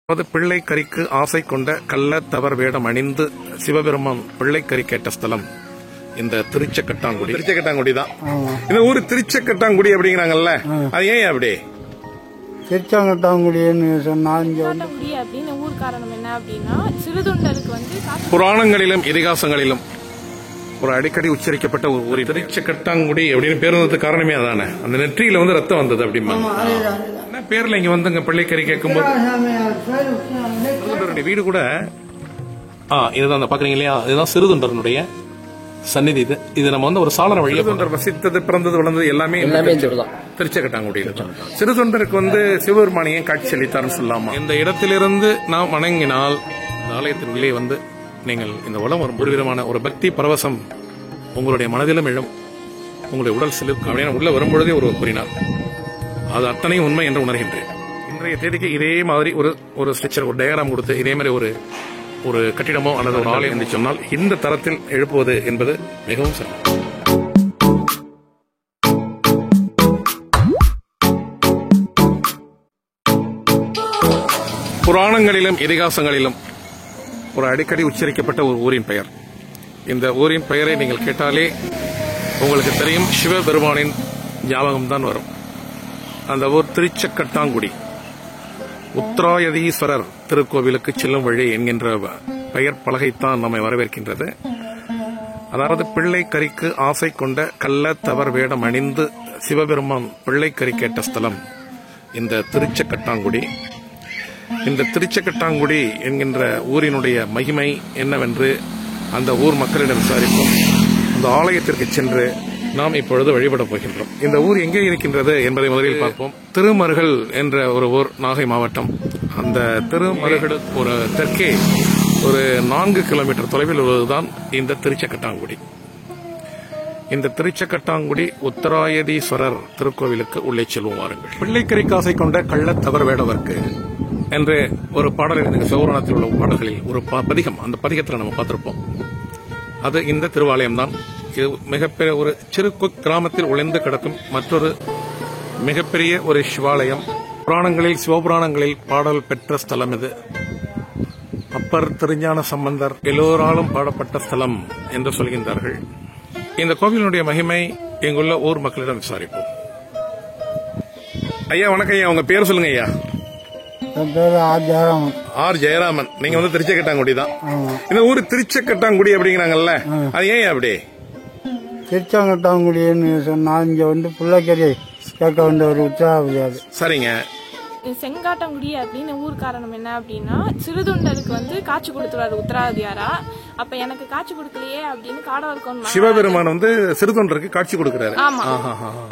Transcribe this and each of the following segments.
பிள்ளைக்கரிக்கு ஆசை கொண்ட கள்ள தவர் வேடம் அணிந்து சிவபெருமான் பிள்ளைக்கரி கேட்ட ஸ்தலம் இந்த திருச்சக்கட்டாங்குடி. திருச்சக்கட்டாங்குடி தான் இந்த ஊரு. திருச்சக்கட்டாங்குடி அப்படிங்கிறாங்கல்ல, அது ஏன் அப்படி திருச்சங்கட்டாங்குடின்னு சொன்னா அப்படின்னு ஊர் காரணம் என்ன அப்படின்னா, சிறுதொண்டருக்கு வந்து புராணங்களிலும் இதிகாசங்களிலும் ஒரு அடிக்கடி உச்சரிக்கப்பட்ட ஒரு ஊர் திருச்சக்கட்டாங்குடி அப்படின்னு பேர் வந்ததுக்கு காரணமே அதானே. அந்த நெற்றியில வந்து ரத்தம் வந்தது அப்படிமா என்ன பேர்ல இங்க வந்து பிள்ளைக்கறி கேட்கும்போது வீடு கூட இதுதான் பாக்குறீங்க இல்லையா, இதுதான் சிறுதொண்டரனுடைய சந்நிதி. இது நம்ம வந்து ஒரு சாளர வழி வசித்தது, பிறந்தது, வளர்ந்தது எல்லாமே திருச்சக்கட்டாங்குடியில். சிறுதொண்டருக்கு வந்து சிவபெருமானியம் காட்சி அளித்தார்னு சொல்லாமா. இந்த இடத்திலிருந்து நாம் வணங்கினால் இந்த ஆலயத்தின் உள்ளே வந்து நீங்கள் இந்த உலகம் ஒரு விதமான ஒரு பக்தி பரவசம் உங்களுடைய மனதிலும் எழும், உங்களுடைய உடல் சிலிர்க்கும் அப்படின்னு உள்ள வரும்பொழுதே ஒருவர் கூறினார். அது அத்தனையும் உண்மை என்று உணர்கின்றேன். இன்றைய தேதிக்கு இதே மாதிரி ஒரு ஸ்ட்ரக்சர், ஒரு டயக்ராம் கொடுத்து இதே மாதிரி ஒரு கட்டிடமோ அல்லது ஒரு ஆலயம் என்று சொன்னால் இந்த தரத்தில் எழுப்புவது என்பது மிகவும் சிரமம். புராணங்களிலும் இதிகாசங்களிலும் ஒரு அடிக்கடி உச்சரிக்கப்பட்ட ஒரு ஊரின் பெயர். இந்த ஊரின் பெயரை நீங்கள் கேட்டாலே உங்களுக்கு தெரியும், சிவபெருமானின் ஞாபகம் தான் வரும். அந்த ஊர் திருச்சக்கட்டாங்குடி. உத்தராயதீஸ்வரர் திருக்கோவிலுக்கு செல்லும் வழி என்கின்ற பெயர் பலகைத்தான் நம்மை வரவேற்கின்றது. அதாவது பிள்ளைக்கரிக்கு ஆசை கொண்ட கள்ள தவர் வேடம் அணிந்து சிவபெருமான் பிள்ளைக்கரி கேட்ட ஸ்தலம் இந்த திருச்சக்கட்டாங்குடி. இந்த திருச்சக்கட்டாங்குடி என்கின்ற ஊரினுடைய மகிமை என்னவென்று அந்த ஊர் மக்களிடம் விசாரிப்போம். அந்த ஆலயத்திற்கு சென்று நாம் இப்பொழுது வழிபட போகின்றோம். இந்த ஊர் எங்கே இருக்கின்றது என்பதை முதலில் பார்ப்போம். திருமருகல் என்ற ஒரு ஊர், நாகை மாவட்டம். அந்த திருமருகல் ஒரு தெற்கே ஒரு 4 கிலோமீட்டர் தொலைவில் உள்ளதுதான் இந்த திருச்சக்கட்டாங்குடி. இந்த திருச்சக்கட்டாங்குடி உத்தராயதீஸ்வரர் திருக்கோவிலுக்கு உள்ளே செல்வோம் வாருங்கள். பிள்ளைக்கரிக்கு ஆசை கொண்ட கள்ள தவர் வேடவர்க்கு என்று ஒரு பாடல் சிவபுராணத்தில் உள்ள பாடல்களில் ஒரு பதிகம், அந்த பதிகத்தில் நம்ம பார்த்திருப்போம். அது இந்த திருவாலயம் தான். இது மிகப்பெரிய ஒரு சிறு கிராமத்தில் உழைந்து கிடக்கும் மற்றொரு மிகப்பெரிய ஒரு சிவாலயம். புராணங்களில், சிவபுராணங்களில் பாடல் பெற்ற ஸ்தலம் இது. அப்பர், திருஞான சம்பந்தர் எல்லோராலும் பாடப்பட்ட ஸ்தலம் என்று சொல்கின்றார்கள். இந்த கோவிலுடைய மகிமை எங்குள்ள ஊர் மக்களிடம் விசாரிப்போம். ஐயா வணக்கம் ஐயா, உங்க பேர் சொல்லுங்க ஐயா. ஆர் ஜெயராமன். நீங்க வந்து திருச்சக்கட்டாங்குடி தான். இந்த ஊரு திருச்சக்கட்டாங்குடி அப்படிங்கிறாங்கல்ல, அது ஏன் அப்படி திருச்சங்கட்டாங்குடின்னு சொன்னா இங்க வந்து பிள்ளைக்கறி கேட்க வேண்டிய ஒரு உற்சாகம். சரிங்க. செங்காட்டங்குடி அப்படின்னு ஊர் காரணம் என்ன அப்படின்னா, சிறுதொண்டருக்கு வந்து காட்சி கொடுத்துருவாரு உத்தராதியாரா. அப்ப எனக்கு காட்சி கொடுக்கலையே அப்படின்னு காடவர்கோன் சிவபெருமான் வந்து சிறுதொண்டருக்கு காட்சி கொடுக்கிறாரு. ஆமா,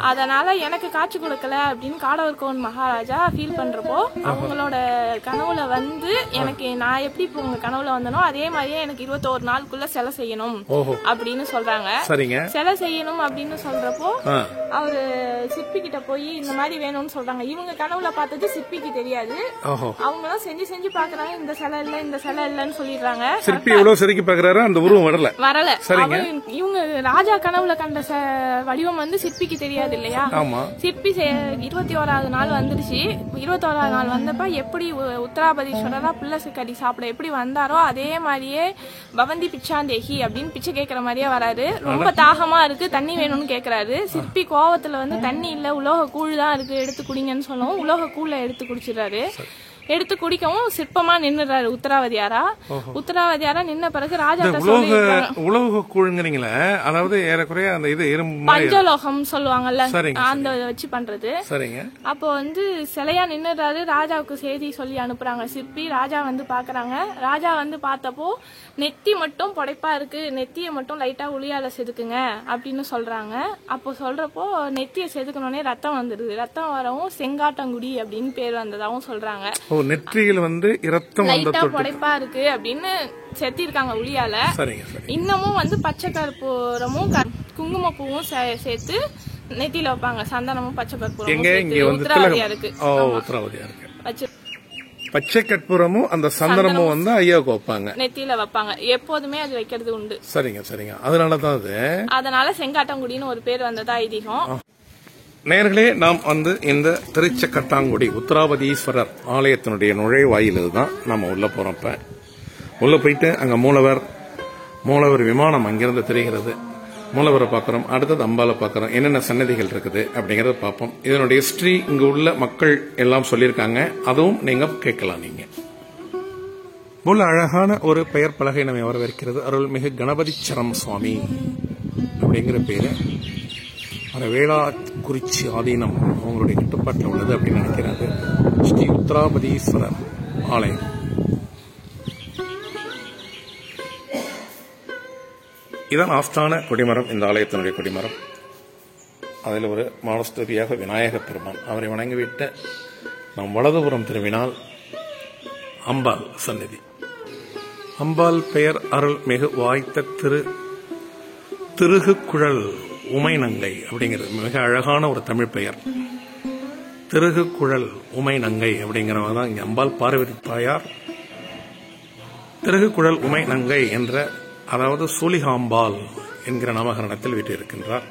அதனால எனக்கு காட்சி கொடுக்கல அப்படின்னு காடவர்கோன் மகாராஜா ஃபீல் பண்றப்போ அவங்களோட கனவுல வந்து எனக்கு நான் எப்படி இப்போ உங்க கனவுல வந்தனோ அதே மாதிரியே எனக்கு 21 நாளுக்குள்ள சிலை செய்யணும் அப்படின்னு சொல்றாங்க. சிலை செய்யணும் அப்படின்னு சொல்றப்போ அவரு சிற்பி கிட்ட போய் இந்த மாதிரி வேணும்னு சொல்றாங்க. இவங்க கனவுல பார்த்தது சிற்பிக்கு தெரியாது. அவங்க செஞ்சு செஞ்சு பாக்குறாங்க, இந்த சிலை இல்ல இந்த சிலை இல்லன்னு சொல்லிடுறாங்க. சிற்பி எவ்வளவு செதுக்கி பாக்குறாரு, அந்த உருவம் வரல. இவங்க ராஜா கனவுல கண்ட வடிவம் வந்து சிற்பிக்கு தெரியாது இல்லையா. சிற்பி 21வது நாள் வந்துருச்சு. 21வது நாள் வந்தப்ப எப்படி உத்தராபதீஸ்வரரா பிள்ளைக்கறி சாப்பிட எப்படி வந்தாரோ அதே மாதிரியே பவந்தி பிச்சாந்தேகி அப்படின்னு பிச்சை கேட்கற மாதிரியே வராரு. ரொம்ப தாகமா இருக்கு, தண்ணி வேணும்னு கேக்குறாரு. சிற்பி கோவத்துல வந்து தண்ணி இல்ல உலோக கூழ் தான் இருக்கு எடுத்து குடிங்கன்னு சொல்லவும் உலோக கூழ எடுத்து குடிச்சிடறாரு. எடுத்து குடிக்கவும் சிற்பமா நின்னுறாரு உத்தராவதியாரா. உத்தராவதியாரா நின்ன பிறகு ராஜா உலோக கூழ்ங்கிறீங்களே, அதாவது ஏறக்குறைய அந்த இது பஞ்சலோகம் சொல்லுவாங்கல்ல, அந்த வச்சு பண்றது. அப்போ வந்து சிலையா நின்னுறாரு. ராஜாவுக்கு செய்தி சொல்லி அனுப்புறாங்க சிற்பி. ராஜா வந்து பாக்குறாங்க. ராஜா வந்து பார்த்தப்போ நெத்தி மட்டும் புடைப்பா இருக்கு, நெத்திய மட்டும் லைட்டா உளியால செதுக்குங்க அப்படின்னு சொல்றாங்க. அப்போ சொல்றப்போ நெத்திய செதுக்கணும்னே ரத்தம் வந்துடுது. ரத்தம் வரவும் செங்காட்டங்குடி அப்படின்னு பேர் வந்ததாவும் சொல்றாங்க. நெற்றியில் வந்து இரத்தம் புடைப்பா இருக்கு அப்படின்னு செத்திருக்காங்க உளியால. இன்னமும் வந்து பச்சை கற்பூரமும் குங்குமப்பூவும் சேர்த்து நெத்தியில வைப்பாங்க. சந்தனமும் பச்சை கற்பூரமும் உத்தராவதியா இருக்கு. பச்சை கற்பூரமும் அந்த சந்தனமும் வந்து ஐயாவுக்கு வைப்பாங்க, நெத்தியில வைப்பாங்க. எப்போதுமே அது வைக்கிறது உண்டு. சரிங்க. அதனாலதான் அதனால செங்காட்டங்குடின்னு ஒரு பேர் வந்ததா ஐதீகம். நேயர்களே, நாம் இந்த திருச்சக்கட்டாங்குடி உத்தராபதீஸ்வரர் ஆலயத்தினுடைய நுழைவாயில் தான் நம்ம உள்ள போறோம். இப்ப உள்ள போயிட்டு அங்க மூலவர் விமானம் அங்கிருந்து தெரிகிறது. மூலவரை பார்க்கிறோம், அடுத்தது அம்பாலை பார்க்கிறோம். என்னென்ன சன்னதிகள் இருக்குது அப்படிங்கறத பார்ப்போம். இதனுடைய ஹிஸ்டரி இங்கு உள்ள மக்கள் எல்லாம் சொல்லியிருக்காங்க, அதுவும் நீங்க கேட்கலாம். நீங்க உள்ள அழகான ஒரு பெயர் பலகை நம்மை வரவேற்கிறது. அருள்மிகு கணபதிச்சரம் சுவாமி அப்படிங்கிற பேரு வேளாக்குறிச்சி ஆதீனம் அவங்களுடைய கட்டுப்பாட்டில் உள்ளது அப்படின்னு நினைக்கிறாரு. ஸ்ரீ உத்தராபதீஸ்வரர் ஆலயம். இதான் ஆஸ்தான கொடிமரம், இந்த ஆலயத்தினுடைய கொடிமரம். அதில் ஒரு மாடஸ்துதியாக விநாயக பெருமான். அவரை வணங்கிவிட்டு நாம் வலதுபுறம் திரும்பினால் அம்பாள் சந்நிதி. அம்பாள் பெயர் அருள் மிகு வாய்த்த திருகுக்குழல் உமைநங்கை அப்படிங்கிறது மிக அழகான ஒரு தமிழ் பெயர். திருகுக்குழல் உமைநங்கை அப்படிங்கிறவங்க தான் இங்க அம்பாள். பார்வதி தாயார் திருகுக்குழல் உமைநங்கை என்ற, அதாவது சூலிகாம்பாள் என்கிற நாமகரணத்தில் வீட்டிருக்கின்றார்.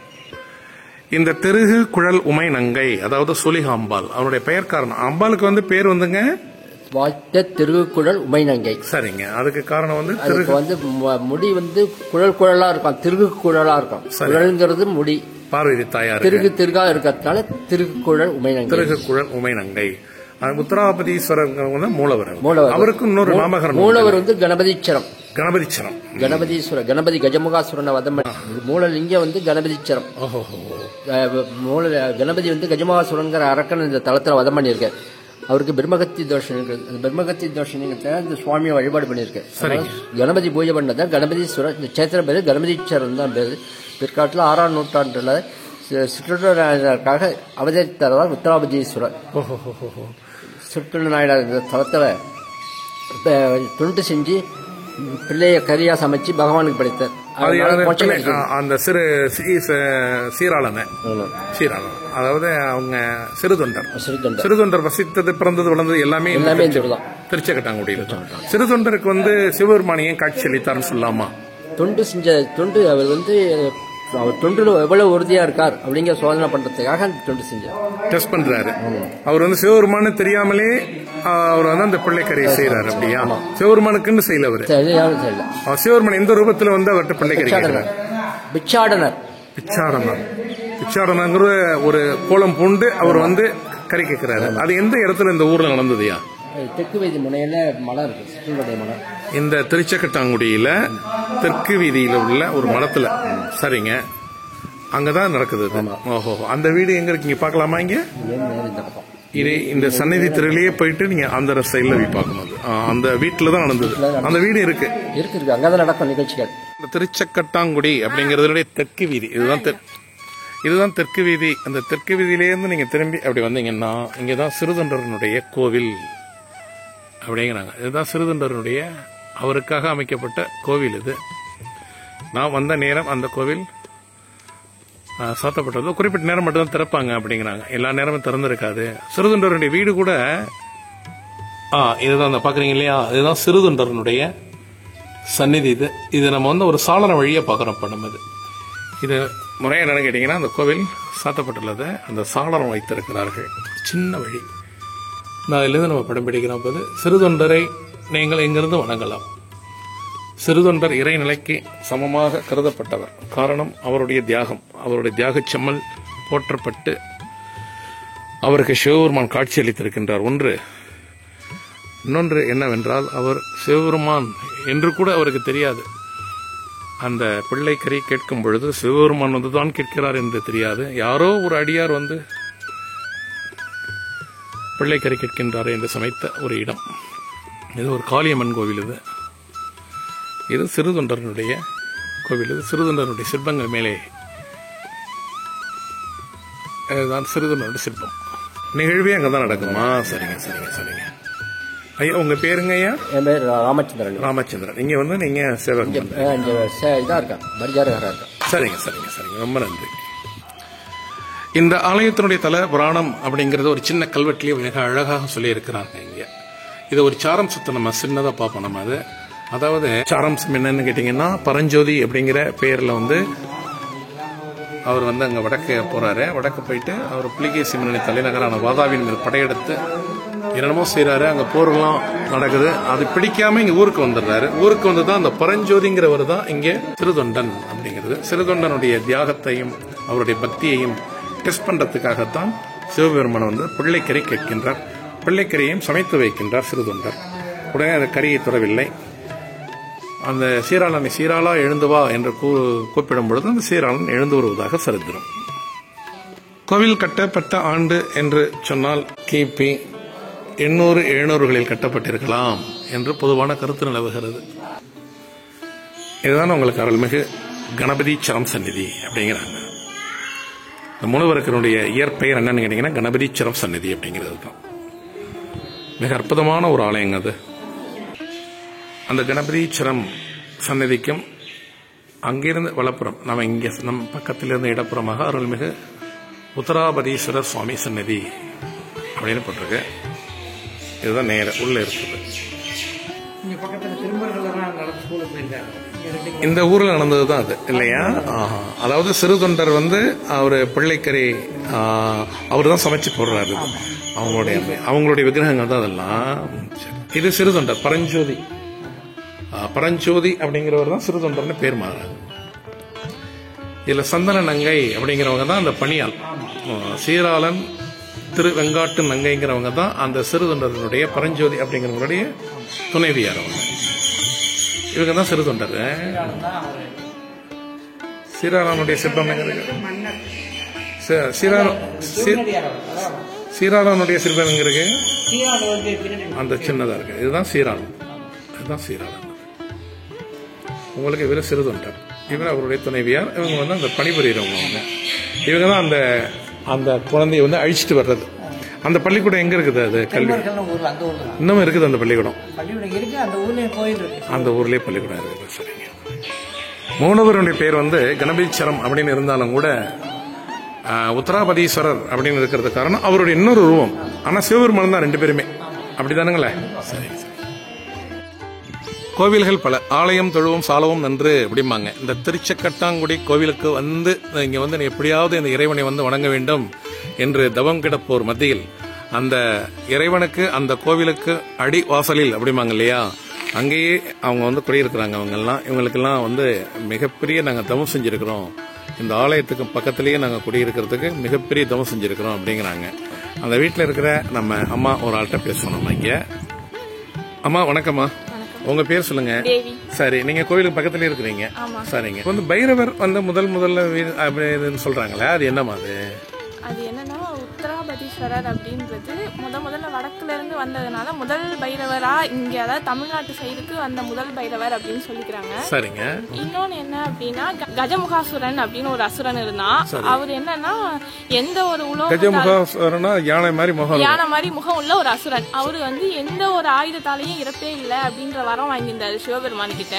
இந்த திருகு குழல் உமை நங்கை, அதாவது சூலிகாம்பாள், அவருடைய பெயர் காரணம். அம்பாளுக்கு பேர் வாய்த்த திருகுக்குழல் உமைநங்கை. சரிங்க. அதுக்கு காரணம் முடி குழல் குழலா இருக்கும், திருகு குழலா இருக்கும். குழல்ங்கிறது முடி. பார்வதி தாயார் திருகா இருக்கிறதுனால திருகுக்குழல் உமைநங்கை. திருகுக்குழல் உமைநங்கை. உத்தராபதீஸ்வரர் மூலவர். அவருக்கு இன்னொரு நாமகரணம். மூலவர் கணபதிச்சரம். கணபதீஸ்வரர், கணபதி கஜமுகாசுரனை வதம் பண்ணி மூலலிங்க கணபதிச்சரம். கணபதி கஜமுகாசுரங்கிற அரக்கன் இந்த தளத்துல வதம் பண்ணியிருக்காரு. அவருக்கு பிரம்மகத்தி தோஷம் இருக்கு. அந்த பிரம்மகத்தி தோஷம் இந்த சுவாமியை வழிபாடு பண்ணிருக்கு. கணபதி பூஜை பண்ணதான் கணபதீஸ்வரர். இந்த சேத்திர பேரு கணபதீஸ்வரன் தான் பேரு. பிற்காலத்தில் 6ஆம் நூற்றாண்டுல சிற்றூராக அவதரித்தார் உத்தராபதீஸ்வரர். சிற்றூர் நாயனார் இந்த தளத்துல தொண்டு செஞ்சு பிள்ளைய கரியா சமைச்சு பகவானுக்கு படைத்தார். அந்த சீராளன், அதாவது அவங்க சிறுதொண்டர் வசித்தது, பிறந்தது, வளர்ந்தது எல்லாமே திருச்சக்கட்டாங்குடியில். சிறுதொண்டருக்கு சிவபெருமானியம் காட்சி அளித்தார்னு சொல்லாமா? தொண்டு அவர் தொண்டுல எவ்வளவு உறுதியா இருக்கார் அப்படிங்கிற சோதனை பண்றதுக்காக தொண்டு செஞ்சார், டெஸ்ட் பண்றாரு. அவர் சிவபெருமானு தெரியாமலே அவர் அந்த பிள்ளைக்கரையை செய்யறாரு. அப்படியா? சிவபெருமானுக்குன்னு செய்யல அவரு. சிவபெருமான் எந்த ரூபத்துல அவர்கிட்ட பிள்ளைக்கரை கேட்கிறார்? பிச்சாடனர் ஒரு கோலம் பூண்டு அவர் கரை கேட்கிறாரு. அது எந்த இடத்துல இந்த ஊர்ல நடந்ததுயா? தெற்கு வீதி முனையில மலை இருக்கு, மலை. இந்த திருச்சக்கட்டாங்குடியில தெற்கு வீதியில உள்ள ஒரு மடத்துல. சரிங்க. அங்கதான் நடக்குது. ஓஹோ. அந்த வீடு எங்க இருக்கீங்க? பாக்கலாமா? இங்க இந்த சந்நிதி திரையிலேயே போயிட்டு நீங்க அந்த சைட்ல போய் பார்க்கணும். அந்த வீட்டுலதான் நடந்தது. அந்த வீடு இருக்கு, அங்கதான் நடக்கும் நிகழ்ச்சிகள். இந்த திருச்சக்கட்டாங்குடி அப்படிங்கறதுடைய தெற்கு வீதி இதுதான் தெற்கு வீதி. அந்த தெற்கு வீதியிலேருந்து நீங்க திரும்பி அப்படி வந்தீங்கன்னா இங்கதான் சிறுதொண்டரனுடைய கோவில் அப்படிங்கிறாங்க. இதுதான் சிறுதொண்டரனுடைய அவருக்காக அமைக்கப்பட்ட கோவில். இது நான் வந்த நேரம் அந்த கோவில் சாத்தப்பட்டது. குறிப்பிட்ட நேரம் மட்டும் தான் திறப்பாங்க அப்படிங்கிறாங்க. எல்லா நேரமும் திறந்திருக்காது. சிறுதொண்டரனுடைய வீடு கூட இதுதான் பாக்குறீங்க இல்லையா? இதுதான் சிறுதொண்டரனுடைய சந்நிதி. இது நம்ம ஒரு சாளர வழியா பாக்குறோம். பண்ணும்போது இது முறையா என்னன்னு கேட்டீங்கன்னா, அந்த கோவில் சாத்தப்பட்டுள்ளது. அந்த சாளரம் வைத்திருக்கிறார்கள், சின்ன வழி. அதிலிருந்து நம்ம படம் பிடிக்கிறோம் போது சிறுதொண்டரை நீங்கள் இங்கிருந்து வணங்கலாம். சிறுதொண்டர் இறைநிலைக்கு சமமாக கருதப்பட்டவர். காரணம் அவருடைய தியாகம். அவருடைய தியாக செம்மல் போற்றப்பட்டு அவருக்கு சிவபெருமான் காட்சி அளித்திருக்கின்றார். இன்னொன்று என்னவென்றால், அவர் சிவபெருமான் என்று கூட அவருக்கு தெரியாது. அந்த பிள்ளைக்கரை கேட்கும் பொழுது சிவபெருமான் தான் கேட்கிறார் என்று தெரியாது. யாரோ ஒரு அடியார் பிள்ளைக்கரை கேட்கின்றார் என்று சமைத்த ஒரு இடம். இது ஒரு காளியம்மன் கோவில். இது சிறுதொண்டரனுடைய கோவில். இது சிறுதொண்டரனுடைய சிற்பங்கள் மேலே தான் சிறுதொண்டருடைய சிற்பம். நிகழ்வே அங்கதான் நடக்குமா? சரிங்க. ஐயா, உங்க பேருங்க? ஐயா, என் பேர் ராமச்சந்திரன். இங்க நீங்க சேவகம். சரிங்க. ரொம்ப நன்றி. இந்த ஆலயத்தினுடைய தல புராணம் அப்படிங்கறது ஒரு சின்ன கல்வெட்டிலேயே மிக அழகாக சொல்லி இருக்கிறாங்க. இங்க இது ஒரு சாரம்சத்தை நம்ம சின்னதா பார்ப்போம். நம்ம அதாவது சாரம்சம் என்னன்னு கேட்டீங்கன்னா, பரஞ்சோதி அப்படிங்கிற பெயர்ல அவர் வந்து அங்கே வடக்கு போறாரு. வடக்கு போயிட்டு அவர் புலிகேசி மன்னனின் தலைநகரான வாதாபியின் மீது படையெடுத்து என்னென்னமோ செய்யறாரு. அங்கே போரெல்லாம் நடக்குது. அது பிடிக்காம இங்க ஊருக்கு வந்துடுறாரு. ஊருக்கு வந்து தான் அந்த பரஞ்சோதிங்கிறவர் தான் இங்கே சிறுதொண்டன் அப்படிங்கிறது. சிறுதொண்டனுடைய தியாகத்தையும் அவருடைய பக்தியையும் டெஸ்ட் பண்றதுக்காகத்தான் சிவபெருமான் வந்து பிள்ளைக்கறி கேட்கின்றார். பிள்ளைக்கறியையும் சமைத்து வைக்கின்றார் சிறுதொண்டர். உடனே அந்த கறியை தொடவில்லை. அந்த சீராளனை சீராளா எழுந்து வா என்று கூப்பிடும் பொழுது அந்த சீராளன் எழுந்து வருவதாக சரித்திரம். கோவில் கட்டப்பட்ட ஆண்டு என்று சொன்னால் கிபி 800-700களில் கட்டப்பட்டிருக்கலாம் என்று பொதுவான கருத்து நிலவுகிறது. இதுதான் உங்களுக்கு அருள்மிகு கணபதீச்சரம் சந்நிதி அப்படிங்கிறாங்க. இந்த மூலவருக்கனுடைய இயற்பெயர் என்னன்னு கேட்டீங்கன்னா கணபதீச்சரம் சந்நிதி அப்படிங்கிறது தான். மிக அற்புதமான ஒரு ஆலயங்க அது. அந்த கணபதீச்சரம் சந்நிதிக்கும் அங்கிருந்து வலப்புறம் நம்ம இங்கே நம் பக்கத்திலிருந்து இடப்புறமாக அருள்மிகு உத்தராபதீஸ்வரர் சுவாமி சந்நிதி அப்படின்னு போட்டிருக்கு. இதுதான் நேர உள்ள இருக்குது. இந்த ஊர்ல நடந்தது தான் அது இல்லையா? அதாவது சிறுதொண்டர் வந்து அவரு பிள்ளைக்கறி அவரு தான் சமைச்சு போடுறாரு. அவங்களுடைய விக்கிரகங்கள் தான் அதெல்லாம். இது சிறுதொண்டர் பரஞ்சோதி. பரஞ்சோதி அப்படிங்கிறவர் தான் சிறுதொண்டர்னு பேர் மாறாது. இதுல சந்தன நங்கை அப்படிங்கிறவங்க தான் அந்த பணியால். சீராளன் திரு வெங்காட்டு நங்கைங்கிறவங்க தான் அந்த சிறுதொண்டர்களுடைய பரஞ்சோதி அப்படிங்கிறவங்களுடைய துணைவியார். அவங்க இவங்க தான் சிறுதொண்டர். சீராளனுடைய சிற்பம் சீராளனுடைய சிற்பம் எங்க இருக்கு? அந்த சின்னதா இருக்கு. இதுதான் சீராளன். இதுதான் சீராளன். உங்களுக்கு இவர சிறுதொண்டர், இவர் அவருடைய துணைவியார். இவங்க வந்து அந்த பணிபுரியறவங்க. இவங்க தான் அந்த அந்த குழந்தைய வந்து அழிச்சிட்டு வர்றது. அந்த பள்ளிக்கூடம் எங்க இருக்குது? அது கல்வி இன்னும் இருக்குது. அந்த பள்ளிக்கூடம் அந்த ஊர்லயே பள்ளிக்கூடம் இருக்குது. சரிங்க. மூலவருடைய பேர் வந்து கணபதீச்சரம் அப்படின்னு இருந்தாலும் கூட உத்தராபதீஸ்வரர் அப்படின்னு இருக்கிறது காரணம் அவருடைய இன்னொரு உருவம். ஆனா சிவபெருமான் தான் ரெண்டு பேருமே. அப்படிதானுங்களே? சரி. கோவில்கள் பல. ஆலயம் தொழுவும் சாலவும் நன்று அப்படிம்பாங்க. இந்த திருச்சக்கட்டாங்குடி கோவிலுக்கு வந்து இங்க வந்து எப்படியாவது இந்த இறைவனை வந்து வணங்க வேண்டும் என்று தவம் கிடப்போர் மத்தியில் அந்த இறைவனுக்கு அந்த கோவிலுக்கு அடி வாசலில் அப்படிம்பாங்க இல்லையா, அங்கேயே அவங்க வந்து குடியிருக்கிறாங்க. இவங்களுக்கெல்லாம் வந்து மிகப்பெரிய நாங்கள் தவம் செஞ்சிருக்கிறோம். இந்த ஆலயத்துக்கு பக்கத்திலேயே நாங்கள் குடியிருக்கிறதுக்கு மிகப்பெரிய தவம் செஞ்சிருக்கிறோம் அப்படிங்கிறாங்க. அந்த வீட்டில் இருக்கிற நம்ம அம்மா ஒரு ஆள்கிட்ட பேசணும். நம்ம இங்க அம்மா வணக்கம்மா. உங்க பேர் சொல்லுங்க. சரி, நீங்க கோவிலுக்கு பக்கத்துல இருக்கிறீங்க. சரிங்க. வந்து பைரவர் வந்து முதல்ல சொல்றாங்களே, அது என்னமா? அது என்னன்னா உத்தராபதீஸ்வரர் அப்படின்றது முதல்ல வடக்குல இருந்து வந்ததுனால முதல் பைரவரா இங்க, அதாவது தமிழ்நாட்டு சைடுக்கு வந்த முதல் பைரவர் அப்படின்னு சொல்லிக்கிறாங்க. சரிங்க. இன்னொன்னு என்ன அப்படின்னா கஜமுகாசுரன் அப்படின்னு ஒரு அசுரன் இருந்தான். அவர் என்னன்னா எந்த ஒரு யானை மாதிரி முகம் உள்ள ஒரு அசுரன். அவரு வந்து எந்த ஒரு ஆயுதத்தாலையும் இறப்பே இல்லை அப்படின்ற வரம் வாங்கியிருந்தாரு சிவபெருமான் கிட்ட.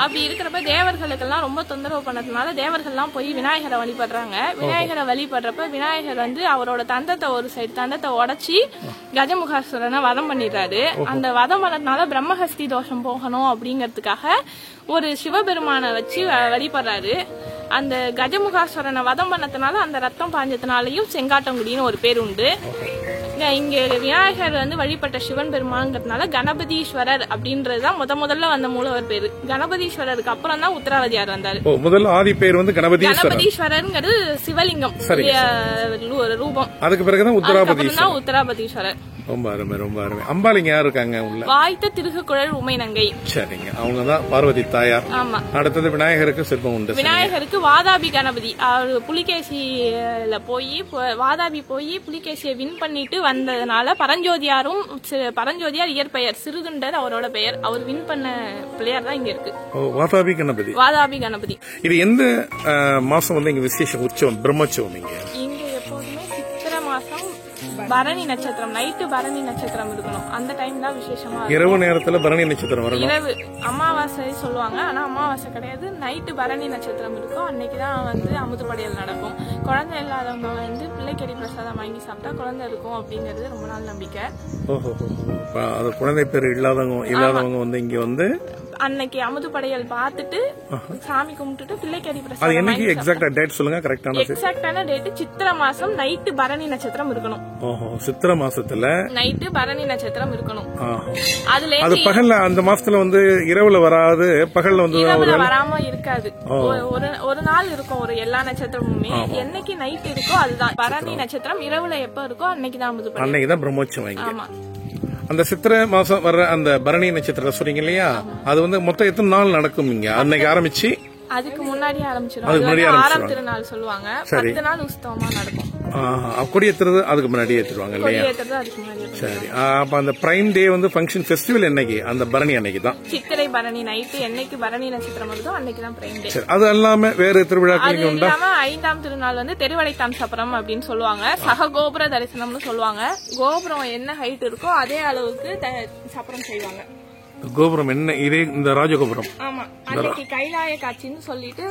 அப்படி இருக்கிறப்ப தேவர்களுக்கெல்லாம் ரொம்ப தொந்தரவு பண்ணதுனால தேவர்கள்லாம் போய் விநாயகரை வழிபடுறாங்க. விநாயகரை வழிபடுறப்ப விநாயகர் வந்து அவரோட தந்தத்தை உடைச்சி கஜமுகாசுரனை வதம் பண்ணிடுறாரு. அந்த வதம் பண்ணதுனால பிரம்மஹஸ்தி தோஷம் போகணும் அப்படிங்கறதுக்காக ஒரு சிவபெருமானை வச்சு வழிபடுறாரு. அந்த கஜமுகாசுரனை வதம் பண்ணதுனால அந்த ரத்தம் பாஞ்சதுனாலையும் செங்காட்டங்குடின்னு ஒரு பேர் உண்டு. இங்க விநாயகர் வந்து வழிபட்ட சிவன் பெருமாங்கிறதுனால கணபதீஸ்வரர் அப்படின்றதுதான் முதல்ல வந்த மூலவர் பேரு. கணபதீஸ்வரருக்கு அப்புறம் தான் உத்தராவதியார் வந்தாரு. முதல்ல ஆதி பேர் வந்து கணபதீஸ்வரர்ங்கிறது சிவலிங்கம் ரூபம். அதுக்கு பிறகுதான் உத்தராபதீஸ்வரர். ரொம்ப அருமை, ரொம்ப அருமை. அம்பாலிங்க யார் இருக்காங்க உள்ள? வாய்த்த திருகுழல் உமை நங்கை. சரிங்க. அவங்கதான் பார்வதி தாயார். ஆமா. அடுத்தது விநாயகருக்கு சிற்பம் உண்டு. விநாயகருக்கு வாதாபி கணபதி. அவர் புலிகேசியில போய் வாதாபி போய் புலிகேசியை வின் பண்ணிட்டு வந்ததுனால பரஞ்சோதியார் இயற்பெயர், சிறுதொண்டர் அவரோட பெயர். அவர் வின் பண்ண பிள்ளையார் தான் இங்க இருக்கு. வாதாபி கணபதி. வாதாபி கணபதி. இது எந்த மாசம் வந்து இங்க விசேஷம் உற்சவம் பிரம்மோற்சவம்? இங்க எப்போதுமே சித்திரை மாசம் பரணி நட்சத்திரம், நைட்டு பரணி நட்சத்திரம் இருக்கணும். அந்த டைம் தான் விசேஷமா. இரவு நேரத்துல பரணி நட்சத்திரம் வரணும். இரவு அமாவாசை சொல்லுவாங்க, ஆனா அமாவாசை கிடையாது. நைட்டு பரணி நட்சத்திரம் இருக்கும். அன்னைக்குதான் வந்து அமுதுபடையல் நடக்கும். குழந்தை இல்லாதவங்க வந்து பிள்ளைக்கறி பிரசாதம் வாங்கி சாப்பிட்டா குழந்தை இருக்கும் அப்படிங்கறது ரொம்ப நாள் நம்பிக்கை. குழந்தை பேர் இல்லாதவங்க வந்து இங்க வந்து அன்னைக்கு அமுது படையல் பார்த்துட்டு சாமி கும்பிட்டுட்டு பிள்ளைக்கறி அது பிரசாதம் என்னைக்கு எக்ஸாக்ட்டா டேட் சொல்லுங்க. கரெக்டான எக்ஸாக்டான டேட் சித்திரை மாசம் நைட்டு பரணி நட்சத்திரம் இருக்கணும். ஓஹோ, சித்திரை மாசத்துல நைட்டு பரணி நட்சத்திரம் இருக்கணும். அதுல அது பகல்ல அந்த மாசத்துல வந்து இரவுல வராது, பகல்ல வந்து இரவுல வராம இருக்காது. ஒரு நாள் இருக்கும் ஒரு எல்லா நட்சத்திரமுமே. என்னைக்கு நைட் இருக்கோ அதுதான் பரணி நட்சத்திரம். இரவுல எப்ப இருக்கோ அன்னைக்குதான் அமுது படையல். அன்னைக்குதான் பிரம்மோற்சவம். ஆமா. அந்த சித்திரை மாசம் வர்ற அந்த பரணி நட்சத்திரம் சொல்றீங்க இல்லையா, அது வந்து மொத்தம் எத்தனை நாள் நடக்கும்? இங்க அன்னைக்கு ஆரம்பிச்சு அதுக்கு முன்னாடி ஆரம்பிச்சிடும். ஆறாம் திருநாள் சொல்லுவாங்க. 10 நாள் உற்சவமா நடக்கும். கொடியேற்றுறது அதுக்கு முன்னாடி ஏற்றுவாங்க இல்லையா? சரி. அப்ப அந்த பிரைம் டே வந்து ஃபங்க்ஷன் ஃபெஸ்டிவல் என்னைக்கு? அந்த பரணி அன்னைக்கு தான். சித்திரை பரணி நைட்டு என்னைக்கு பரணி நட்சத்திரம் வருதோ அன்னைக்கு தான் பிரைம் டே. அது இல்லாம வேற திருவிழாக்கள் உண்டா? 5ஆம் திருநாள் வந்து தெருவடைத்தான் சப்பரம் அப்படின்னு சொல்லுவாங்க. சக கோபுர தரிசனம்னு சொல்லுவாங்க. கோபுரம் என்ன ஹைட் இருக்கோ அதே அளவுக்கு சப்பரம் செய்வாங்க. கோபுரம் என்ன? இதே இந்த ராஜகோபுரம். ஆமா. அன்னைக்கு கைலாய காட்சின்னு சொல்லிட்டு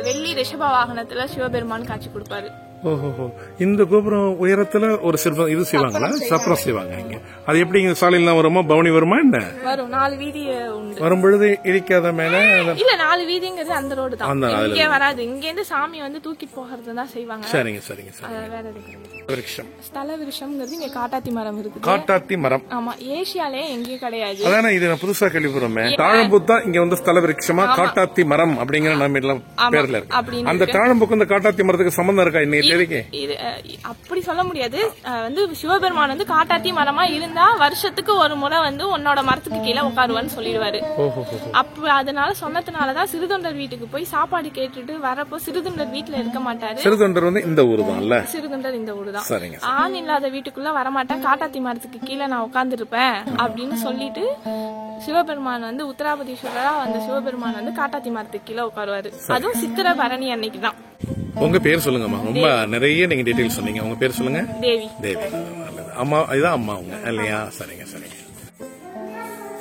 வெள்ளி ரிஷப வாகனத்துல சிவபெருமான் காட்சி கொடுப்பாரு. ஓஹோ, இந்த கோபுரம் உயரத்துல ஒரு சிற்பம் இது செய்வாங்களா? சப்பரம் செய்வாங்க இங்க. அது எப்படி இங்க சாலையில வருமா, பவனி வருமா என்ன? வரும். 4 வீதி உண்டு. வரும்பொழுது இடிக்காத மேல இல்ல 4 வீதிங்கிறது அந்த ரோடு தான். இங்க வராது. இங்க இருந்து சாமி வந்து தூக்கிட்டு போகிறது தான் செய்வாங்க. சரிங்க சரிங்க சரி. வேற எதுவும் விருட்சம், ஸ்தல விருட்சம்ங்கிறது இங்க காட்டாத்தி மரம் இருக்கு. காட்டாத்தி மரம். ஆமா, ஏசியாலே எங்கேயும் கிடையாது. அதானே, இது நான் புதுசா கேள்விப்படுறேன். தாழம்பூத்தா இங்க வந்து ஸ்தல விருட்சமா காட்டாத்தி மரம் அப்படிங்கிற நம்ம எல்லாம் பேர்ல இருக்கு. அந்த தாழம்பூக்கு இந்த காட்டாத்தி மரத்துக்கு சம்பந்தம் இருக்கா இன்னைக்கு தேதிக்கு? அப்படி சொல்ல முடியாது. வந்து சிவபெருமான் வந்து காட்டாத்தி மரமா இருந்தா வருஷத்துக்கு ஒரு முறை வந்து உன்னோட மரத்துக்கு கீழே உட்காருவான்னு சொல்லிடுவாரு. அப்ப அதனால சொன்னதுனாலதான் சிறுதொண்டர் வீட்டுக்கு போய் சாப்பாடு கேட்டுட்டு வரப்போ சிறுதொண்டர் வீட்டுல இருக்க மாட்டாரு. சிறுதொண்டர் வந்து இந்த ஊரு தான். சிறுதொண்டர் இந்த ஊரு தான். சரிங்க. ஆண் இல்லாத வீட்டுக்குள்ள வரமாட்டேன், காட்டாத்தி மரத்துக்கு கீழே நான் உட்கார்ந்து இருப்பேன் அப்படின்னு சொல்லிட்டு சிவபெருமான் வந்து உத்தராபதீஸ்வரரா வந்து சிவபெருமான் வந்து காட்டாத்தி மரத்துக்கு கீழே உட்காருவாரு. அதுவும் சித்திரை பரணி அன்னைக்கு தான். உங்க பேர் சொல்லுங்கம்மா. ரொம்ப நிறைய நீங்க டீடைல் சொன்னீங்க. உங்க பேர் சொல்லுங்க. தேவி. தேவி. அம்மா, இதுதான் அம்மா உங்க இல்லையா? சரிங்க சரிங்க.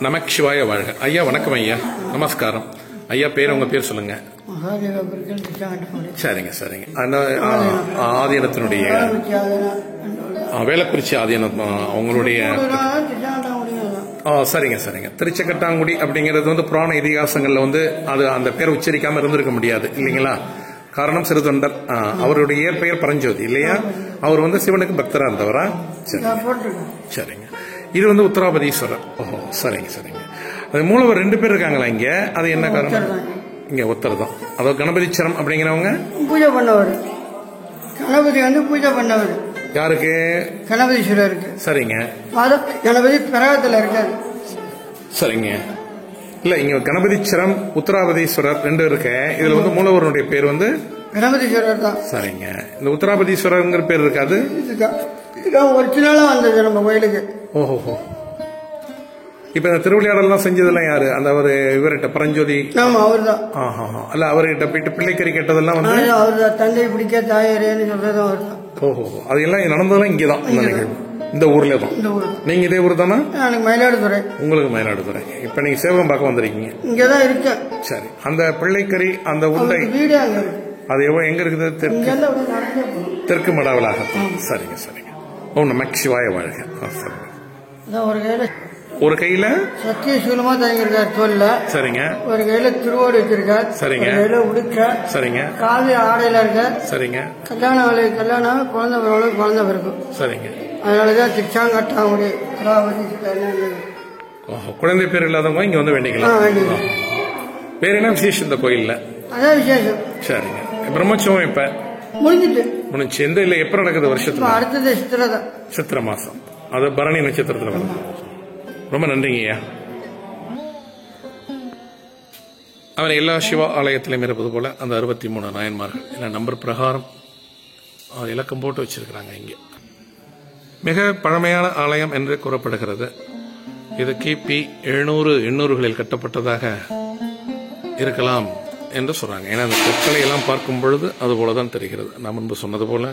நமச்சிவாய வாழ்க. ஐயா வணக்கம் ஐயா. நமஸ்காரம் ஐயா. பேர் உங்க பேர் சொல்லுங்க. சரிங்க சரிங்க. ஆதீனத்தினுடைய வேலக்குறிச்சி ஆதீனம் அவங்களுடைய. சரிங்க சரிங்க. திருச்செங்கட்டாங்குடி அப்படிங்கிறது வந்து புராண இதிகாசங்கள்ல வந்து அது அந்த பேர் உச்சரிக்காம இருந்திருக்க முடியாது இல்லைங்களா? காரணம் சிறுதொண்டர். அவருடைய இயற்பெயர் பரஞ்சோதி இல்லையா? அவர் வந்து சிவனுக்கு பக்தரா இருந்தவரா? சரிங்க. இது வந்து உத்தராபதீஸ்வரர். ஓஹோ, சரிங்க சரிங்க. அது மூலவர் 2 பேர் இருக்காங்களா இங்க? அது என்ன காரணம்? இங்க ஒருத்தர் தான். அதாவது கணபதிச்சரம் அப்படிங்கிறவங்க பூஜை பண்ணவர். கணபதி வந்து பூஜை பண்ணவர். யாருக்கு? கணபதீஸ்வரருக்கு. சரிங்க. கணபதி பிரகத்துல இருக்காரு. சரிங்க. இல்ல, இங்க கணபதிச்சரம் உத்தராபதீஸ்வரர் 2 இருக்கு. இதுல வந்து மூலவருடைய பேர் வந்து கணபதீஸ்வரர் தான். சரிங்க. இந்த உத்தராபதீஸ்வரர் பேர் இருக்காது. ஒரிஜினலா வந்தது நம்ம கோயிலுக்கு. ஓஹோ. இப்ப இந்த திருவிளையாடலாம் செஞ்சதெல்லாம் யாரு? அந்த ஒரு இவர்கிட்ட பரஞ்சோதி. ஆமா, அவர்தான். அல்ல, அவர்கிட்ட போயிட்டு பிள்ளைக்கறி கேட்டதெல்லாம் வந்து அவர்தான். தந்தை பிடிக்க தாயரேன்னு சொல்றதும் அவர்தான். ஓஹோ. அது எல்லாம் நடந்ததெல்லாம் இங்கதான், இந்த ஊர்ல தான். நீங்க இதே ஊர் தானா? மயிலாடுதுறை. உங்களுக்கு மயிலாடுதுறை. இப்ப நீங்க சேவகம் பார்க்க வந்திருக்கீங்க. இங்கதான் இருக்க. சரி. அந்த பிள்ளைக்கறி அந்த உண்டை வீடு அங்க இருக்கு. அது எங்க இருக்குது? தெற்கு மடாவளாக. சரிங்க சரிங்க. ஓம் நமச்சிவாய வாழ்க. ஒரு கையில சத்திய சூலமா தங்கியிருக்காரு தோல்ல. சரிங்க. ஒரு கையில திருவோடு வச்சிருக்காரு. சரிங்க. கையில உடுக்க. சரிங்க. காது ஆடையில இருக்க. சரிங்க. கல்யாணம் குழந்தை பிறக்கும். சரிங்க. அதனாலதான் திருச்சாங்கட்டாங்குடி குழந்தை பேர் இல்லாதவங்க இங்க வந்து வேண்டிக்கலாம். வேற என்ன விசேஷம் இந்த கோயில்ல? அதான் விசேஷம். சரிங்க. பிரம்மோற்சவம் இப்ப முடிஞ்சு எந்த இல்ல எப்ப நடக்குது? வருஷத்துல அடுத்தது சித்திரை தான். சித்திரை மாசம். அது பரணி நட்சத்திரத்துல வருது. ரொம்ப நன்றிங்க ஐயா. அவர் எல்லா சிவ ஆலயத்திலும் இருப்பது போல அந்த 63 நாயன்மார்கள் இல்ல நம்பர் பிரகாரம் இலக்கம் போட்டு வச்சிருக்கிறாங்க. இங்கே மிக பழமையான ஆலயம் என்று கூறப்படுகிறது. இது கிபி 700-800களில் கட்டப்பட்டதாக இருக்கலாம் என்று சொல்றாங்க. ஏன்னா அந்த கற்களை எல்லாம் பார்க்கும் பொழுது அது போலதான் தெரிகிறது. நான் முன்பு சொன்னது போல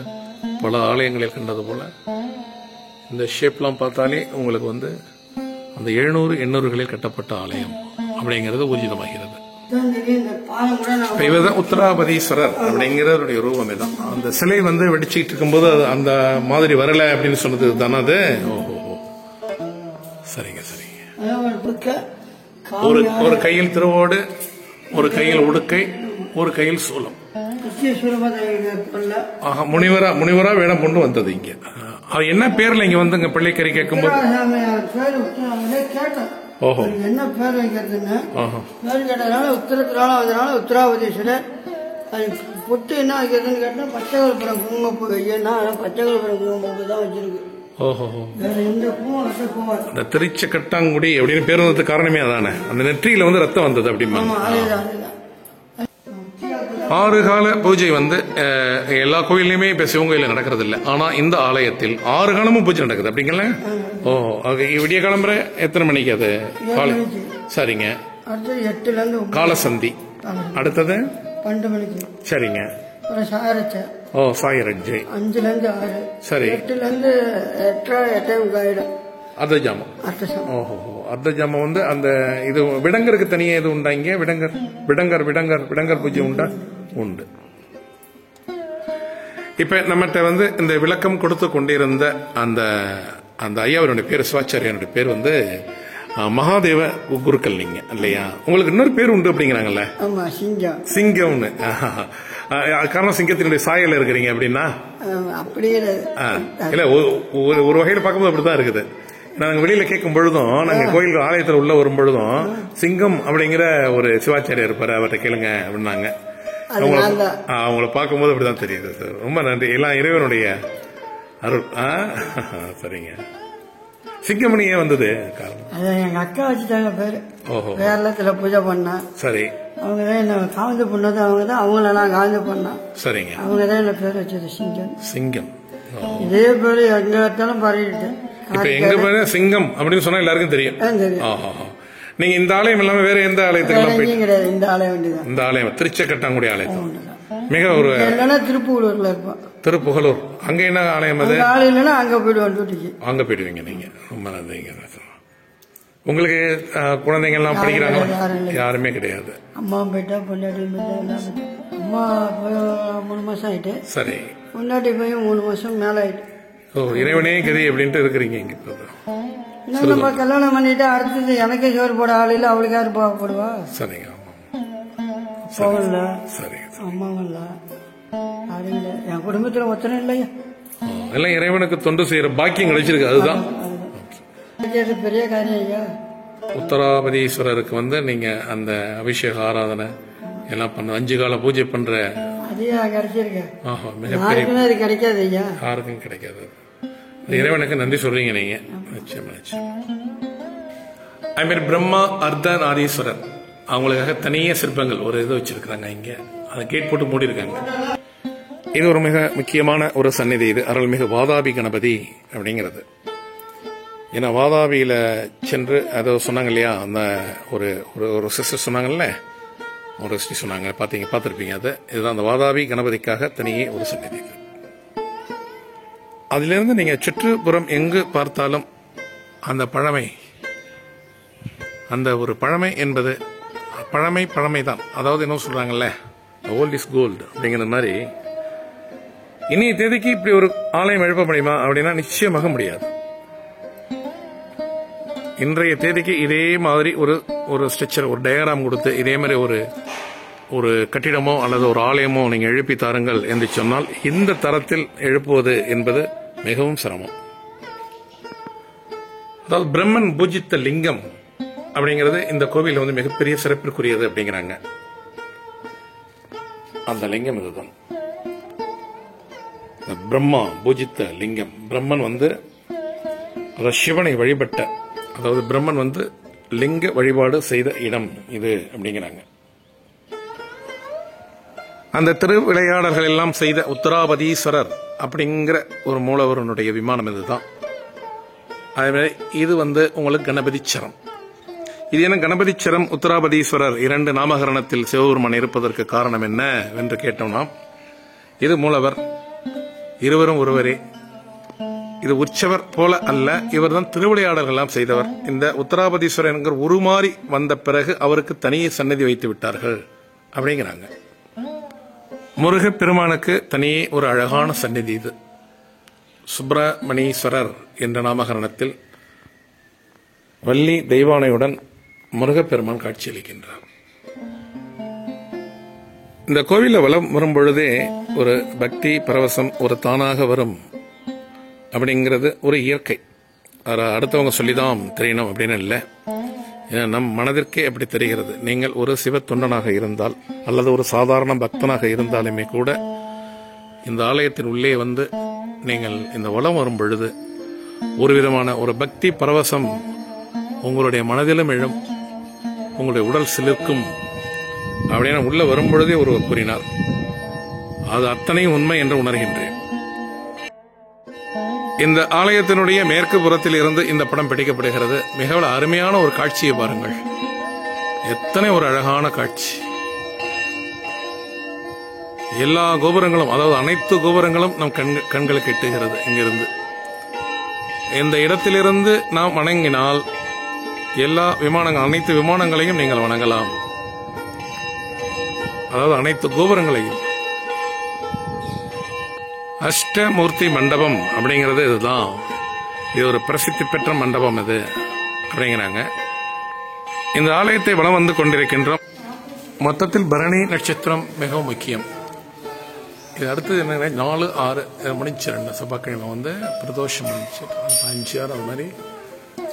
பல ஆலயங்களில் கண்டது போல இந்த ஷேப்லாம் பார்த்தாலே உங்களுக்கு வந்து அந்த 700-800களில் கட்டப்பட்ட ஆலயம் அப்படிங்கிறது ஊர்ஜிதமாகிறது. இவர்தான் உத்தராபதீஸ்வரர் அப்படிங்கிறவருடைய ரூபம். தான் அந்த சிலை வந்து வெடிச்சுட்டு இருக்கும்போது அந்த மாதிரி வரல அப்படின்னு சொன்னது தானே அது. ஓஹோ, சரிங்க சரிங்க. ஒரு கையில் திருவோடு, ஒரு கையில் உடுக்கை, ஒரு கையில் சூலம். முனிவரா வேடம் கொண்டு வந்தது இங்க. அது என்ன பேர்ல இங்க வந்து பிள்ளைக்கறி கேட்கும்போது ஓஹோ என்ன பேர் வைக்கிறதுன்னு பேர் கேட்டதுனால உத்தரத்தினால வந்ததுனால உத்தராபதீஸ்வரர். அது பொட்டு என்ன வைக்கிறதுன்னு கேட்டா பச்சைகல்புரம் குங்குமப்பூ வைக்கன்னா பச்சைகல்புரம் குங்குமப்பூ தான் வச்சிருக்கு. ஓஹோ வேற எந்த பூவும் வைக்க போவாது. அந்த திருச்சக்கட்டாங்குடி அப்படின்னு பேர் வந்ததுக்கு காரணமே அதானே, அந்த நெற்றியில வந்து ரத்தம் வந்தது அப்படிமா. 6 கால பூஜை வந்து எல்லா கோயிலையுமே இப்ப சிவன் கோயில நடக்கிறது இல்ல. ஆனா இந்த ஆலயத்தில் 6 காலமும் பூஜை நடக்குது அப்படிங்கல. ஓ விடிய கிளம்புற எத்தனை மணிக்கு அது? சரிங்க. அடுத்தது 8ல இருந்து காலசந்தி. அடுத்தது 12 மணிக்கு. சரிங்க. சாயரட்சை. ஓ சாயரட்சை 5ல இருந்து 6. சரி. 8ல இருந்து 8:30 ஆயிடும். அர்த்த ஜாமம். ஓஹோ அர்த்த ஜாமம் வந்து அந்த இது விடங்கருக்கு தனியா இது உண்டா இங்க? விடங்கர் பூஜை உண்டா? உண்டு. இப்ப நம்மகிட்ட வந்து இந்த விளக்கம் கொடுத்து கொண்டிருந்த அந்த அந்த ஐயாவருடைய பேர் சிவாச்சாரியனுடைய பேர் வந்து மகாதேவ குருக்கள் நீங்க இல்லையா? உங்களுக்கு இன்னொரு பேர் உண்டு அப்படிங்கிறாங்கல்ல? சிங்கம்னு. காரணம் சிங்கத்தினுடைய சாயல இருக்கிறீங்க அப்படின்னா? இல்ல ஒரு வகையில பார்க்கும்போது அப்படித்தான் இருக்குது. நாங்க வெளியில கேட்கும் பொழுதும், நாங்க கோயில் ஆலயத்துல உள்ள வரும் பொழுதும் சிங்கம் அப்படிங்கிற ஒரு சிவாச்சாரியா இருப்பாரு, அவர்கிட்ட கேளுங்க அப்படின்னாங்க. அவங்கள பார்க்கும்போது அப்படிதான் தெரியுது சார். ரொம்ப நன்றி. எல்லாம் இறைவனுடைய அருள். சரிங்க. சிங்கமணி ஏன் வந்தது காரணம்? எங்க அக்கா வச்சுட்டாங்க பேரு. கேரளத்துல பூஜை பண்ணா. சரி. அவங்கதான் என்ன காவந்து பண்ணது, அவங்கதான் அவங்கள நான் காவந்து பண்ணா. சரிங்க. அவங்கதான் என்ன பேர் வச்சது சிங்கம். சிங்கம். இதே பேரு எங்க இடத்தாலும் பரவிட்டேன். இப்ப எங்க பேரு சிங்கம் அப்படின்னு சொன்னா எல்லாருக்கும் தெரியும். நீங்க இந்த ஆலயம் இல்லாம வேற எந்த ஆலயத்துக்கு கிடையாது? இந்த ஆலயம் வேண்டியதான். இந்த ஆலயம் திருச்சக்கட்டாங்குடி ஆலயம் மிக ஒரு திருப்புகலூர்ல இருப்போம். திருப்புகலூர் அங்க என்ன ஆலயம்? அது இல்லைன்னா அங்க போயிடுவோம். அங்க போயிடுவீங்க நீங்க. ரொம்ப நன்றிங்க. உங்களுக்கு குழந்தைங்க எல்லாம் படிக்கிறாங்க? யாருமே கிடையாது. அம்மா போயிட்டா, பொண்டாட்டி போயிட்டா. அம்மா 3 மாசம் ஆயிட்டு. சரி. பொண்டாட்டி போய் 3 மாசம் மேல ஆயிட்டு. ஓ இறைவனே கதி அப்படின்ட்டு இருக்கிறீங்க இங்க. நம்ம கல்யாணம் பண்ணிட்டு அடுத்தது எனக்கு சோறு போட ஆள் இல்ல, அவளுக்கு யாரு போடுவா? சரிங்க. போகல. சரி. அம்மாவும் இல்ல, யாரும் இல்ல. என் குடும்பத்துல ஒத்தனை இல்லையா? எல்லாம் இறைவனுக்கு தொண்டு செய்யற பாக்கியம் கிடைச்சிருக்கு. அதுதான் பெரிய காரியம் ஐயா. உத்தராபதீஸ்வரருக்கு வந்து நீங்க அந்த அபிஷேக ஆராதனை எல்லாம் பண்ண 5 கால பூஜை பண்ற மிகப்பெரிய கிடைக்காது ஐயா, யாருக்கும் கிடைக்காது. இறைவனுக்கு நன்றி சொல்றீங்க நீங்க. நிச்சயமா நிச்சயம். அதுமாதிரி பிரம்மா அர்த்தநாரீஸ்வரர் அவங்களுக்காக தனிய சிற்பங்கள் ஒரு இது வச்சிருக்காங்க இங்க. அதை கேட் போட்டு மூடி இருக்காங்க. இது ஒரு மிக முக்கியமான ஒரு சந்நிதி. இது அருள்மிகு வாதாபி கணபதி அப்படிங்கிறது. ஏன்னா வாதாபியில சென்று அதை சொன்னாங்க இல்லையா, அந்த ஒரு ஒரு சிஸ்டர் சொன்னாங்கல்ல, ஒரு ஸ்ரீ சொன்னாங்க, பார்த்திருப்பீங்க. அது இதுதான் அந்த வாதாபி கணபதிக்காக தனியே ஒரு சந்நிதி. அதிலிருந்து நீங்க சுற்றுப்புறம் எங்கு பார்த்தாலும் அந்த பழமை, அந்த ஒரு பழமை என்பது பழமை தான். அதாவது என்ன சொல்றாங்கல்ல, ஓல்ட் இஸ் கோல்டு அப்படிங்கிற மாதிரி. இனிய தேதிக்கு இப்படி ஒரு ஆலயம் எழுப்ப முடியுமா அப்படின்னா நிச்சயமாக முடியாது. இன்றைய தேதிக்கு இதே மாதிரி ஒரு ஸ்ட்ரக்சர், ஒரு டயக்ராம் கொடுத்து இதே மாதிரி ஒரு கட்டிடமோ அல்லது ஒரு ஆலயமோ நீங்க எழுப்பி தாருங்கள் என்று சொன்னால் இந்த தரத்தில் எழுப்புவது என்பது மிகவும் சிரமம். அதாவது பிரம்மன் பூஜித்த லிங்கம் அப்படிங்கிறது இந்த கோவில் வந்து மிகப்பெரிய சிறப்பிற்குரியது அப்படிங்கிறாங்க. அந்த லிங்கம் இதுதான், பிரம்மா பூஜித்த லிங்கம். பிரம்மன் வந்து சிவனை வழிபட்ட, அதாவது பிரம்மன் வந்து லிங்க வழிபாடு செய்த இடம் இது அப்படிங்கிறாங்க. அந்த திருவிளையாடல்கள் எல்லாம் செய்த உத்தராபதீஸ்வரர் அப்படிங்கிற ஒரு மூலவரனுடைய விமானம் இதுதான். அதே இது வந்து உங்களுக்கு கணபதிச்சரம். இது என்ன கணபதிச்சரம், உத்தராபதீஸ்வரர் 2 நாமகரணத்தில் சிவபெருமான் இருப்பதற்கு காரணம் என்ன என்று கேட்டோம்னா, இது மூலவர், இருவரும் ஒருவரே. இது உற்சவர் போல அல்ல, இவர் தான் திருவிளையாடல்கள் எல்லாம் செய்தவர். இந்த உத்தராபதீஸ்வரர் என்கிற உருமாறி வந்த பிறகு அவருக்கு தனியே சன்னதி வைத்து விட்டார்கள் அப்படிங்கிறாங்க. முருகப் பெருமானுக்கு தனியே ஒரு அழகான சந்நிதி இது. சுப்பிரமணீஸ்வரர் என்ற நாமகரணத்தில் வள்ளி தெய்வானையுடன் முருகப்பெருமான் காட்சியளிக்கின்றார். இந்த கோவில வலம் வரும் பொழுதே ஒரு பக்தி பரவசம் ஒரு தானாக வரும் அப்படிங்கிறது ஒரு இயற்கை. அடுத்தவங்க சொல்லிதான் தெரியணும் அப்படின்னு இல்லை, நம் மனதிற்கே அப்படி தெரிகிறது. நீங்கள் ஒரு சிவ தொண்டனாக இருந்தால் அல்லது ஒரு சாதாரண பக்தனாக இருந்தாலுமே கூட இந்த ஆலயத்தின் உள்ளே வந்து நீங்கள் இந்த வலம் வரும் பொழுது ஒரு விதமான ஒரு பக்தி பரவசம் உங்களுடைய மனதிலும் எழும், உங்களுடைய உடல் சிலிர்க்கும் அப்படின்னு உள்ள வரும்பொழுதே ஒருவர் கூறினார். அது அத்தனையும் உண்மை என்று உணர்கின்றேன். இந்த ஆலயத்தினுடைய மேற்கு புறத்தில் இருந்து இந்த படம் பிடிக்கப்படுகிறது. மிகவும் அருமையான ஒரு காட்சியை பாருங்கள், எத்தனை ஒரு அழகான காட்சி. எல்லா கோபுரங்களும், அதாவது அனைத்து கோபுரங்களும் நம் கண்களுக்கு எட்டுகிறது. இங்கிருந்து இந்த இடத்திலிருந்து நாம் வணங்கினால் எல்லா விமானங்கள், அனைத்து விமானங்களையும் நீங்கள் வணங்கலாம். அதாவது அனைத்து கோபுரங்களையும். அஷ்டமூர்த்தி மண்டபம் அப்படிங்கிறது இதுதான். இது ஒரு பிரசித்தி பெற்ற மண்டபம் இது அப்படிங்கிறாங்க. இந்த ஆலயத்தை வலம் வந்து கொண்டிருக்கின்றோம். மொத்தத்தில் பரணி நட்சத்திரம் மிகவும் முக்கியம். இது அடுத்தது என்ன, 4, 6 முடிச்சிருந்த செவ்வாய்க்கிழமை வந்து பிரதோஷம் முடிச்சு 5, 6 அது மாதிரி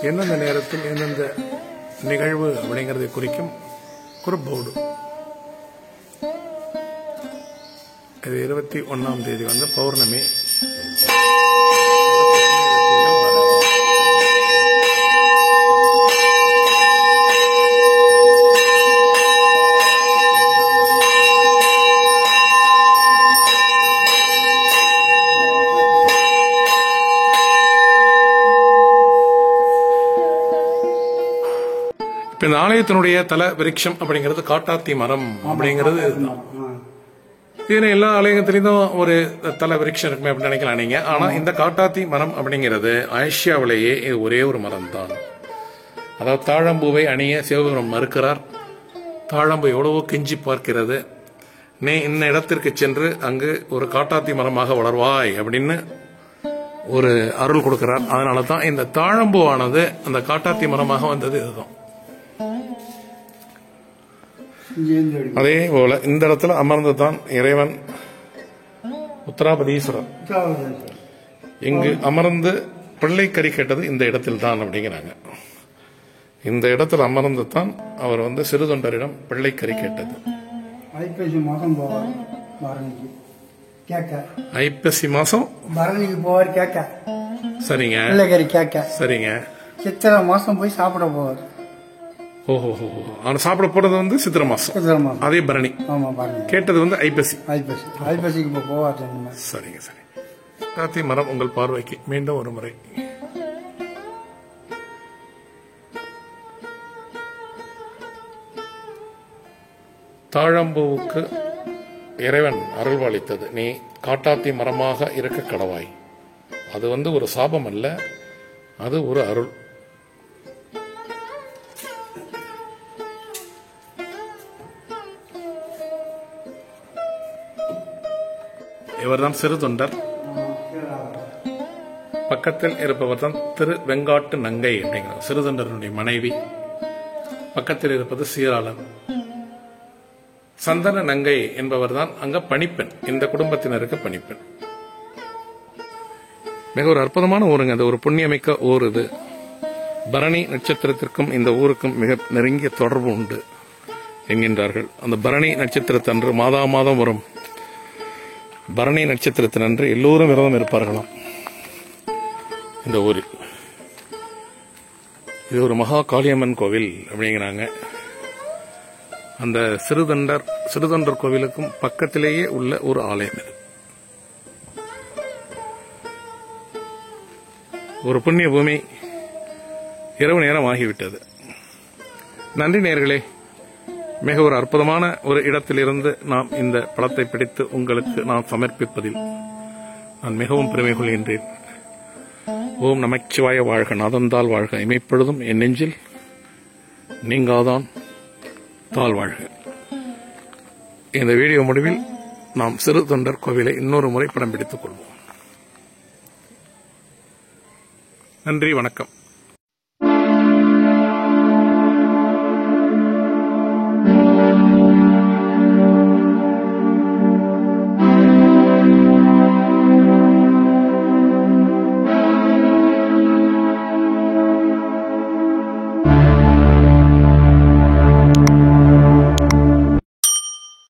எந்தெந்த நேரத்தில் எந்தெந்த நிகழ்வு அப்படிங்கிறதை குறிக்கும் குறும்போடு. இது 21ஆம் தேதி வந்து பௌர்ணமி. இப்ப இந்த ஆலயத்தினுடைய தல விருட்சம் அப்படிங்கிறது காட்டாத்தி மரம் அப்படிங்கிறது இதுதான். இது எல்லா ஆலயத்திலும் ஒரு தல விருட்சம் இருக்குமே அப்படின்னு நினைக்கலாம் நீங்க. ஆனா இந்த காட்டாத்தி மரம் அப்படிங்கிறது ஆசியாவிலேயே இது ஒரே ஒரு மரம் தான். அதாவது தாழம்பூவை அணிய சிவபெருமான் மறுக்கிறார். தாழம்பூ எவ்வளவோ கெஞ்சி பார்க்கிறது. நீ இந்த இடத்திற்கு சென்று அங்கு ஒரு காட்டாத்தி மரமாக வளர்வாய் அப்படின்னு ஒரு அருள் கொடுக்கிறார். அதனால தான் இந்த தாழம்பூவானது அந்த காட்டாத்தி மரமாக வந்தது. இதுதான். அதே போல இந்த இடத்துல அமர்ந்துதான் இறைவன் உத்தராபதீஸ்வரர் இங்கு அமர்ந்து பிள்ளை கறி கேட்டது இந்த இடத்தில் தான் அப்படிங்கிறாங்க. இந்த இடத்தில் அமர்ந்து தான் அவர் வந்து சிறு தொண்டரிடம் பிள்ளை கறி கேட்டது. ஐப்பசி மாசம் பரணிக்கு போவார் கேட்க. சரிங்க. பிள்ளை கறி கேட்க. சரிங்க. சித்திரை மாசம் போய் சாப்பிட போவார். ஓஹோ. ஆனா சாப்பிட போறது வந்து சித்திரை மாசம். அதே பரணி. ஆமா, பரணி. கேட்டது வந்து ஐப்பசி. ஐப்பசிக்கு போவார். சரிங்க. சரி. காத்தி மரம் உங்கள் பார்வைக்கு மீண்டும் ஒரு முறை. தாழம்பூவுக்கு இறைவன் அருள்வாளித்தது. நீ காட்டாத்தி மரமாக இருக்க கடவாய். அது வந்து ஒரு சாபம் அல்ல, அது ஒரு அருள். இவர்தான் சிறு தொண்டர். பக்கத்தில் இருப்பவர் தான் திரு வெங்காட்டு நங்கை அப்படிங்கிறார், சிறு தொண்டருடைய மனைவி. பக்கத்தில் இருப்பது சீராளன். சந்தன நங்கை என்பவர் தான் அங்க பணிப்பெண், இந்த குடும்பத்தினருக்கு பணிப்பெண். மிக ஒரு அற்புதமான ஊருங்க, அது ஒரு புண்ணியமிக்க ஊர். இது பரணி நட்சத்திரத்திற்கும் இந்த ஊருக்கும் மிக நெருங்கிய தொடர்பு உண்டு என்கின்றார்கள். அந்த பரணி நட்சத்திரத்தன்று மாதம் வரும் பரணி நட்சத்திரத்தினன்று எல்லோரும் விரதம் இருப்பார்களாம் இந்த ஊரில். இது ஒரு மகா காளியம்மன் கோவில் அப்படிங்கிறாங்க. அந்த சிறுதொண்டர் கோவிலுக்கும் பக்கத்திலேயே உள்ள ஒரு ஆலயம் இது. ஒரு புண்ணிய பூமி. இரவு நேரம் ஆகிவிட்டது. நன்றி நேயர்களே. மிக ஒரு அற்புதமான ஒரு இடத்திலிருந்து நாம் இந்த படத்தை பிடித்து உங்களுக்கு நான் சமர்ப்பிப்பதில் நான் மிகவும் பெருமை கொள்கின்றேன். ஓம் நமச்சிவாய வாழ்க, நாதந்தால் வாழ்க, இமைப்பொழுதும் என் நெஞ்சில் நீங்காதான் தாழ் வாழ்க. இந்த வீடியோ முடிவில் நாம் சிறு தொண்டர் கோவிலை இன்னொரு முறை படம் பிடித்துக் கொள்வோம். நன்றி, வணக்கம்.